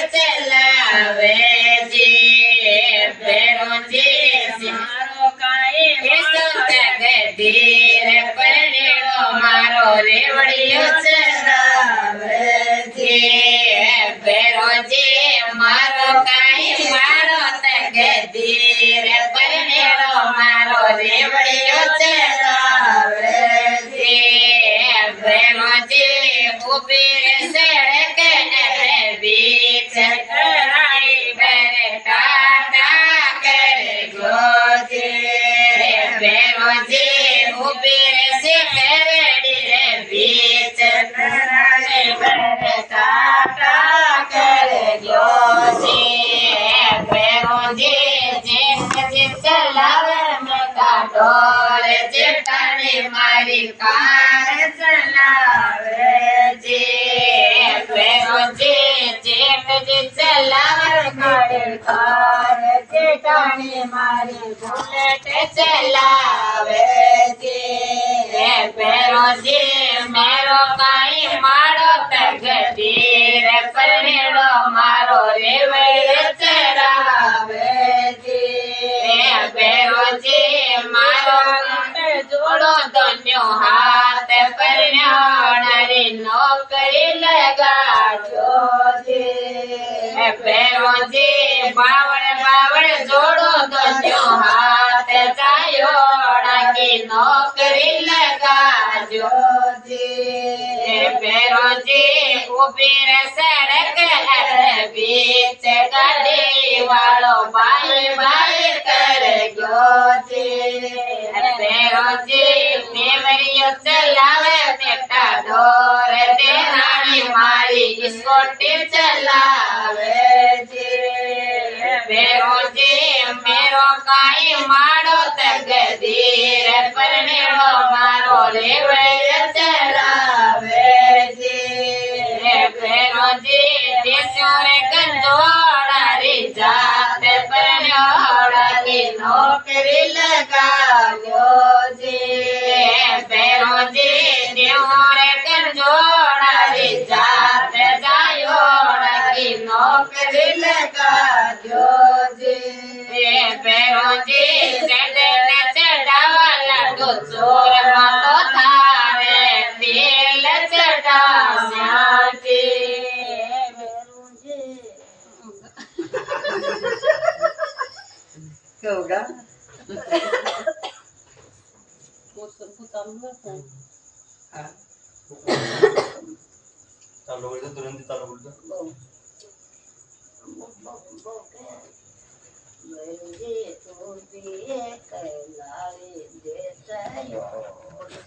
ચલાવે જે ભેરો જે મારો કાંઈ ધીર પરણેલો મારો રેવડિયો ચલાવે જે ભેરો જે મારો કાંઈ મારો તકદીર પરણેલો મારો રેવડિયો ચલાવે જે ભેરો જે ઉભી સડક બીચ કરાઈ બેટા કરે ગોજે ભેરો જે ઉભી છે મેરડી રે બીચ કરાઈ બેટા કરે ગોજે ભેરો જે ચલાવે મોટા ઢોર જેઠાણી મારી કાર ચલાવે જે ભેરો જે ચલાવે મારી કાર જેઠાણી મારી બુલેટ ચલાવે જે ભેરો જે મેરો કાંઈ મારો તકદીર પરણેલો મારો રેવડિયો ચલાવે જે ભેરો જે મારો જોડો ધન્યો હાથ પરણ્યારી નોકરી લગાડ્યો જે ભેરો જે બાવળ જોડો ધન્યો હાથ ચાયો ડાકી નોકરી લગાડ્યો જે ભેરો જે ઉભી રે સડક બીચ ગાડી વાળો બાય કરે ગયો જે ભેરો જે મેમરીઓ ચલાવે બેટા ઢોર તે રાણી મારી સ્કૂટી ચલાવે જે ભેરો જે મેરો કાંઈ મારો તકદીર પરણેલો મારો રેવડિયો ચલાવે જે ભેરો જે દેશો રે કંજોડારી જાત પરણ્યોડાની નોકરી લગાવ્યો જે ભેરો જે દેવો રે કંજોડારી જાત જાયોડાની નોકરી લગાવ્યો જે ભેરો જે ચડને ચડાવા લાડો ચોર તો થારે તેલ ચડાવ્યા જે કેવું ગા ચાલો બોલતો તુરંત ચાલો બોલતો જે તો દે કૈલારી દેસાયો